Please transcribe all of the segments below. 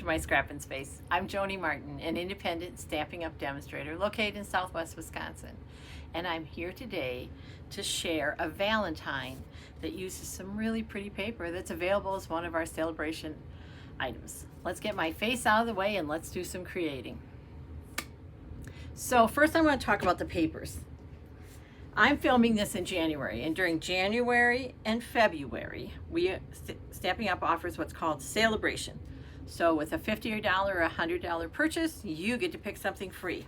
my scrapping space. I'm Joni Martin, an independent Stampin' Up demonstrator located in Southwest Wisconsin. And I'm here today to share a Valentine that uses some really pretty paper that's available as one of our celebration items. Let's get my face out of the way and let's do some creating. So first I'm going to talk about the papers. I'm filming this in January, and during January and February, Stampin' Up offers what's called Celebration. So with a $50 or $100 purchase, you get to pick something free.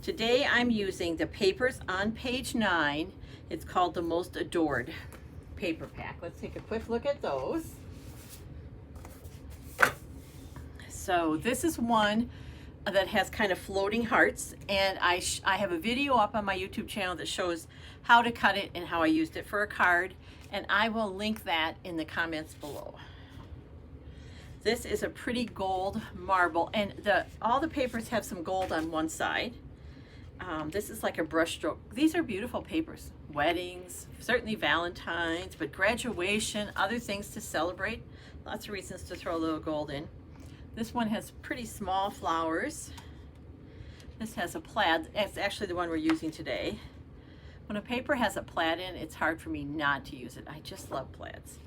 Today I'm using the papers on page 9. It's called the Most Adored paper pack. Let's take a quick look at those. So this is one that has kind of floating hearts, and I have a video up on my YouTube channel that shows how to cut it and how I used it for a card, and I will link that in the comments below. This is a pretty gold marble, and all the papers have some gold on one side. This is like a brush stroke. These are beautiful papers. Weddings, certainly Valentine's, but graduation, other things to celebrate. Lots of reasons to throw a little gold in. This one has pretty small flowers. This has a plaid. It's actually the one we're using today. When a paper has a plaid in, it's hard for me not to use it. I just love plaids.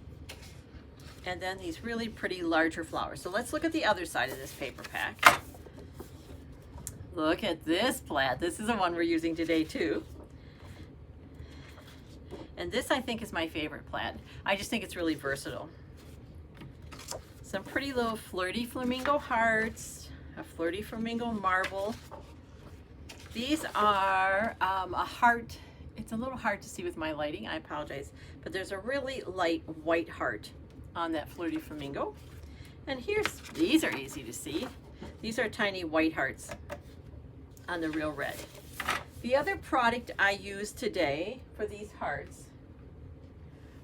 And then these really pretty larger flowers. So let's look at the other side of this paper pack. Look at this plaid. This is the one we're using today too. And this I think is my favorite plaid. I just think it's really versatile. Some pretty little Flirty Flamingo hearts, a Flirty Flamingo marble. These are a heart. It's a little hard to see with my lighting, I apologize, but there's a really light white heart on that Flirty Flamingo. And these are easy to see. These are tiny white hearts on the real red. The other product I used today for these hearts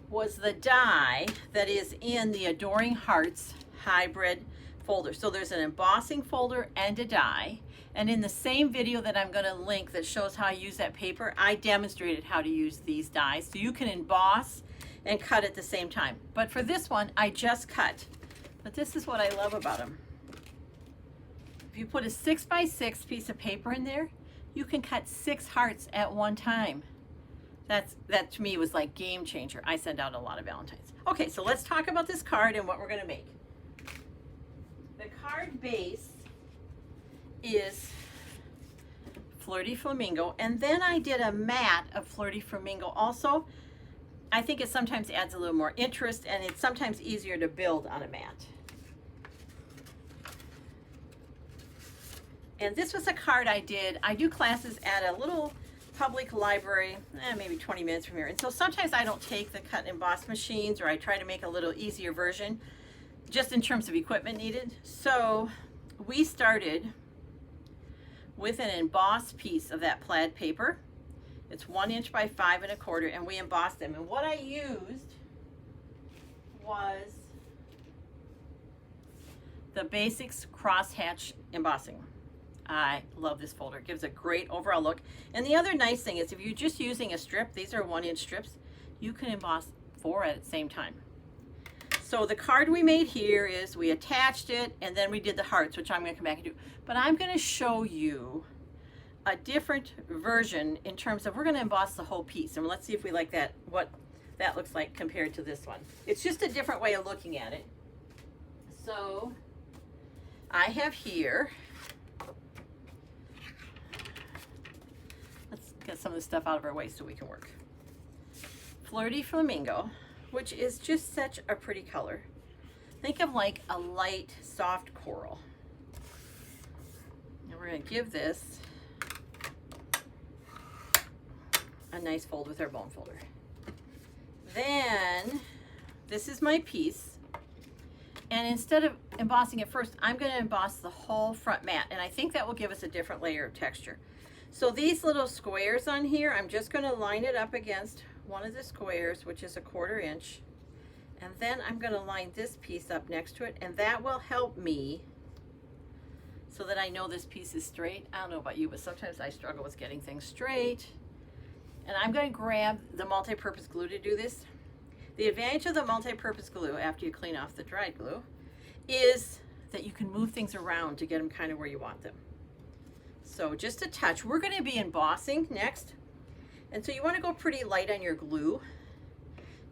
was the die that is in the Adoring Hearts hybrid folder. So there's an embossing folder and a die, and in the same video that I'm going to link that shows how I use that paper, I demonstrated how to use these dies, so you can emboss and cut at the same time. But for this one I just cut, but this is what I love about them. If you put a 6x6 piece of paper in there, you can cut 6 hearts at one time. That to me was like game changer. I send out a lot of Valentines. Okay, so let's talk about this card and what we're going to make. The card base is Flirty Flamingo, and then I did a mat of Flirty Flamingo also. I think it sometimes adds a little more interest, and it's sometimes easier to build on a mat. And this was a card I did. I do classes at a little public library, maybe 20 minutes from here. And so sometimes I don't take the cut and emboss machines, or I try to make a little easier version just in terms of equipment needed. So we started with an embossed piece of that plaid paper. It's 1 inch by 5 1/4, and we embossed them. And what I used was the Basics crosshatch embossing. I love this folder. It gives a great overall look. And the other nice thing is if you're just using a strip, these are 1 inch strips, you can emboss 4 at the same time. So the card we made here is we attached it, and then we did the hearts, which I'm going to come back and do. But I'm going to show you a different version in terms of we're going to emboss the whole piece. And let's see if we like that, what that looks like compared to this one. It's just a different way of looking at it. So I have here, get some of the stuff out of our way so we can work. Flirty Flamingo, which is just such a pretty color. Think of like a light, soft coral. And we're going to give this a nice fold with our bone folder. Then, this is my piece. And instead of embossing it first, I'm going to emboss the whole front mat. And I think that will give us a different layer of texture. So these little squares on here, I'm just going to line it up against one of the squares, which is a 1/4 inch. And then I'm going to line this piece up next to it, and that will help me so that I know this piece is straight. I don't know about you, but sometimes I struggle with getting things straight. And I'm going to grab the multi-purpose glue to do this. The advantage of the multi-purpose glue, after you clean off the dried glue, is that you can move things around to get them kind of where you want them. So just a touch. We're going to be embossing next. And so you want to go pretty light on your glue,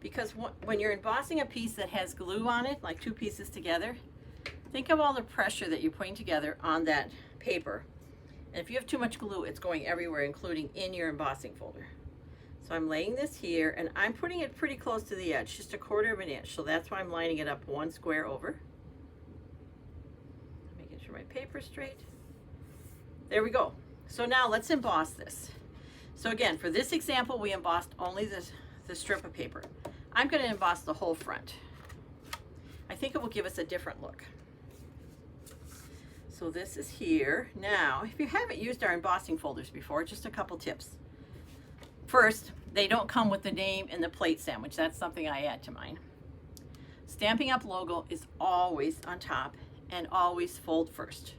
because when you're embossing a piece that has glue on it, like two pieces together, think of all the pressure that you're putting together on that paper. And if you have too much glue, it's going everywhere, including in your embossing folder. So I'm laying this here, and I'm putting it pretty close to the edge, just 1/4 of an inch. So that's why I'm lining it up 1 square over. Making sure my paper's straight. There we go. So now let's emboss this. So again, for this example, we embossed only the strip of paper. I'm going to emboss the whole front. I think it will give us a different look. So this is here. Now, if you haven't used our embossing folders before, just a couple tips. First, they don't come with the name and the plate sandwich. That's something I add to mine. Stampin' Up logo is always on top and always fold first.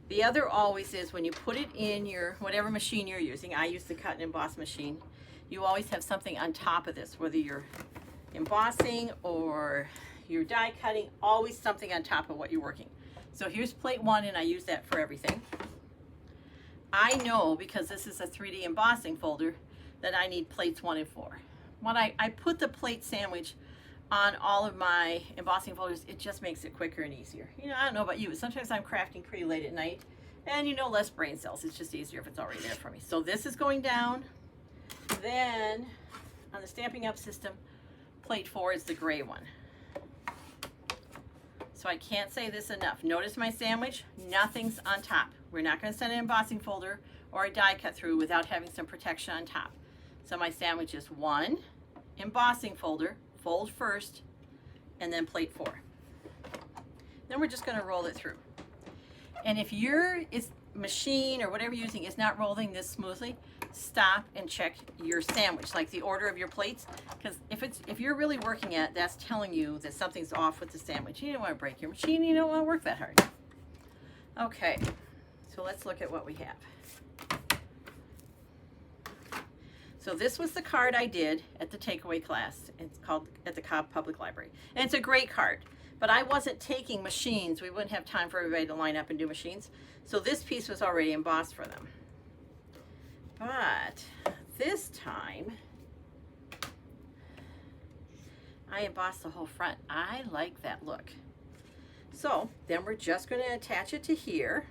The other always is when you put it in your whatever machine you're using. I use the cut and emboss machine. You always have something on top of this, whether you're embossing or you're die cutting, always something on top of what you're working. So here's plate 1, and I use that for everything. I know, because this is a 3D embossing folder, that I need plates 1 and 4. When I put the plate sandwich on all of my embossing folders, it just makes it quicker and easier. You know, I don't know about you, but sometimes I'm crafting pretty late at night, and you know, less brain cells. It's just easier if it's already there for me. So this is going down. Then on the Stampin' Up system, plate 4 is the gray one. So I can't say this enough. Notice my sandwich, nothing's on top. We're not going to send an embossing folder or a die cut through without having some protection on top. So my sandwich is 1 embossing folder, fold first, and then plate 4. Then we're just going to roll it through. And if your machine or whatever you're using is not rolling this smoothly, stop and check your sandwich, like the order of your plates, because if you're really working at it, that's telling you that something's off with the sandwich. You don't want to break your machine. You don't want to work that hard. Okay, so let's look at what we have. So this was the card I did at the takeaway class. It's called at the Cobb Public Library. And it's a great card, but I wasn't taking machines. We wouldn't have time for everybody to line up and do machines. So this piece was already embossed for them. But this time, I embossed the whole front. I like that look. So then we're just going to attach it to here.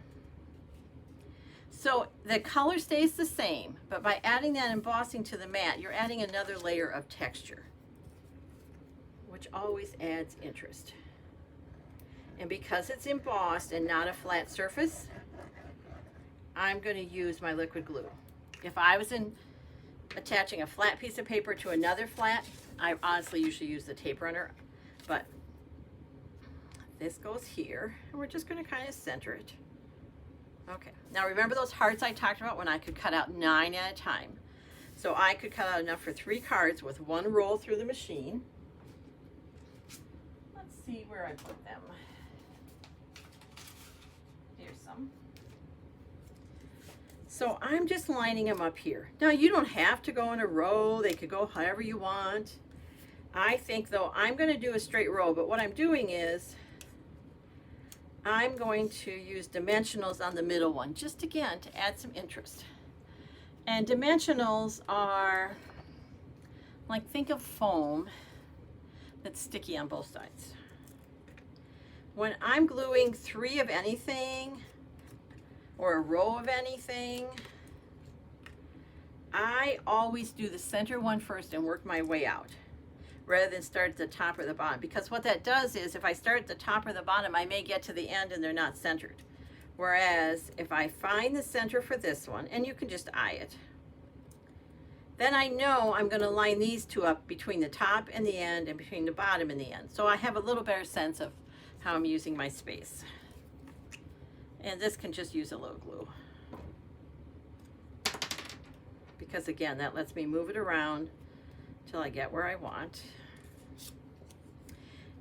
So the color stays the same, but by adding that embossing to the mat, you're adding another layer of texture, which always adds interest. And because it's embossed and not a flat surface, I'm going to use my liquid glue. If I was attaching a flat piece of paper to another flat, I honestly usually use the tape runner, but this goes here, and we're just going to kind of center it. Okay, now remember those hearts I talked about when I could cut out 9 at a time? So I could cut out enough for 3 cards with 1 roll through the machine. Let's see where I put them. Here's some. So I'm just lining them up here. Now you don't have to go in a row. They could go however you want. I think though I'm going to do a straight row, but what I'm doing is I'm going to use dimensionals on the middle one, just again to add some interest. And dimensionals are like, think of foam that's sticky on both sides. When I'm gluing 3 of anything or a row of anything, I always do the center one first and work my way out, rather than start at the top or the bottom. Because what that does is, if I start at the top or the bottom, I may get to the end and they're not centered. Whereas if I find the center for this one, and you can just eye it, then I know I'm going to line these 2 up between the top and the end and between the bottom and the end. So I have a little better sense of how I'm using my space. And this can just use a little glue, because again, that lets me move it around till I get where I want.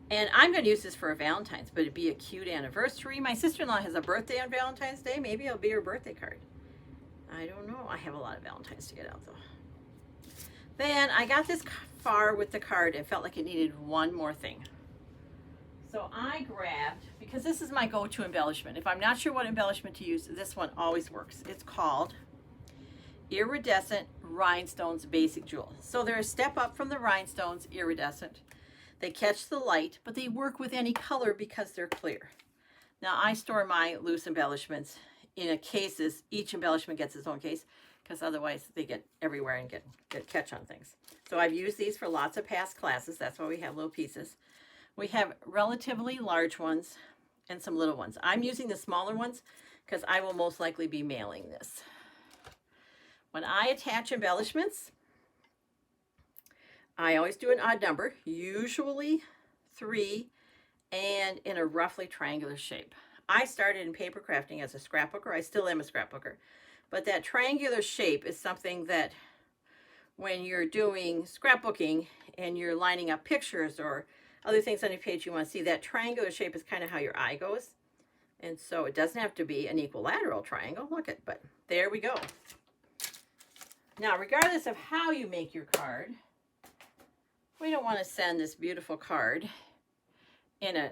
And I'm going to use this for a Valentine's, but it'd be a cute anniversary. My sister-in-law has a birthday on Valentine's Day. Maybe it'll be her birthday card. I don't know. I have a lot of Valentine's to get out though. Then I got this far with the card and felt like it needed one more thing. So I grabbed, because this is my go-to embellishment. If I'm not sure what embellishment to use, this one always works. It's called Iridescent Rhinestones Basic Jewel. So they're a step up from the rhinestones, iridescent. They catch the light, but they work with any color because they're clear. Now I store my loose embellishments in a cases. Each embellishment gets its own case, because otherwise they get everywhere and get catch on things. So I've used these for lots of past classes. That's why we have little pieces. We have relatively large ones and some little ones. I'm using the smaller ones because I will most likely be mailing this. When I attach embellishments, I always do an odd number, usually 3, and in a roughly triangular shape. I started in paper crafting as a scrapbooker. I still am a scrapbooker. But that triangular shape is something that when you're doing scrapbooking and you're lining up pictures or other things on your page you want to see, that triangular shape is kind of how your eye goes. And so it doesn't have to be an equilateral triangle. Look at, but there we go. Now, regardless of how you make your card, we don't want to send this beautiful card in a,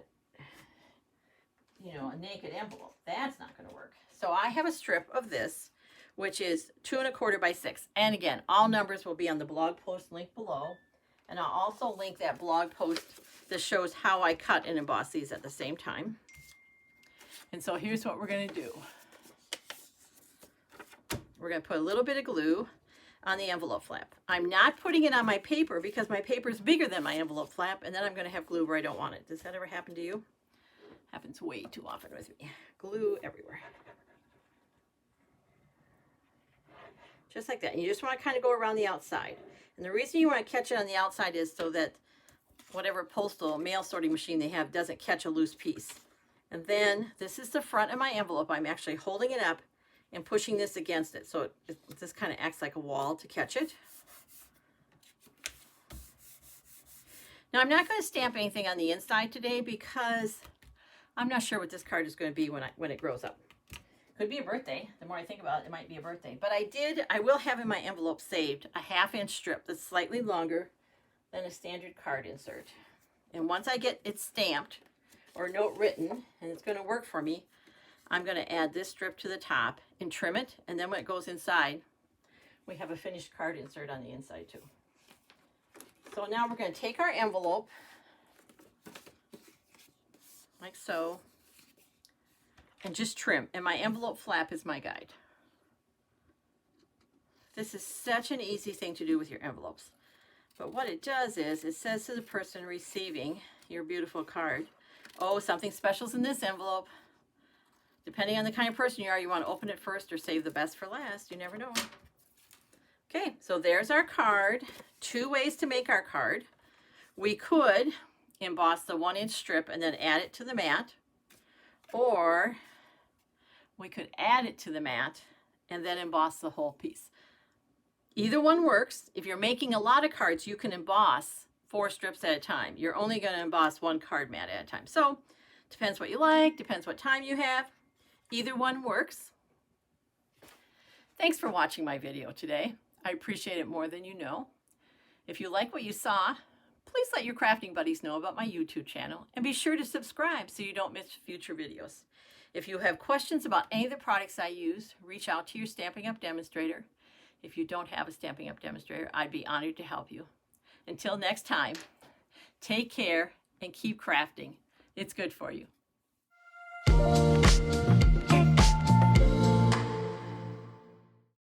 a naked envelope. That's not going to work. So I have a strip of this, which is 2 1/4 by 6. And again, all numbers will be on the blog post link below. And I'll also link that blog post that shows how I cut and emboss these at the same time. And so here's what we're going to do. We're going to put a little bit of glue on the envelope flap. I'm not putting it on my paper because my paper is bigger than my envelope flap, and then I'm going to have glue where I don't want it. Does that ever happen to you? Happens way too often with me. Glue everywhere. Just like that. And you just want to kind of go around the outside. And the reason you want to catch it on the outside is so that whatever postal mail sorting machine they have doesn't catch a loose piece. And then this is the front of my envelope. I'm actually holding it up and pushing this against it. So this kind of acts like a wall to catch it. Now I'm not going to stamp anything on the inside today because I'm not sure what this card is going to be when it grows up. Could be a birthday. The more I think about it, it might be a birthday. But I will have in my envelope saved a 1/2 inch strip that's slightly longer than a standard card insert. And once I get it stamped or note written, and it's going to work for me, I'm going to add this strip to the top and trim it. And then when it goes inside, we have a finished card insert on the inside too. So now we're going to take our envelope like so and just trim. And my envelope flap is my guide. This is such an easy thing to do with your envelopes. But what it does is it says to the person receiving your beautiful card, oh, something special's in this envelope. Depending on the kind of person you are, you want to open it first or save the best for last. You never know. Okay, so there's our card. 2 ways to make our card. We could emboss the 1 inch strip and then add it to the mat. Or we could add it to the mat and then emboss the whole piece. Either one works. If you're making a lot of cards, you can emboss 4 strips at a time. You're only going to emboss 1 card mat at a time. So, depends what you like, depends what time you have. Either one works. Thanks for watching my video today. I appreciate it more than you know. If you like what you saw, please let your crafting buddies know about my YouTube channel and be sure to subscribe so you don't miss future videos. If you have questions about any of the products I use, reach out to your Stampin' Up! Demonstrator. If you don't have a Stampin' Up! Demonstrator, I'd be honored to help you. Until next time, take care and keep crafting. It's good for you.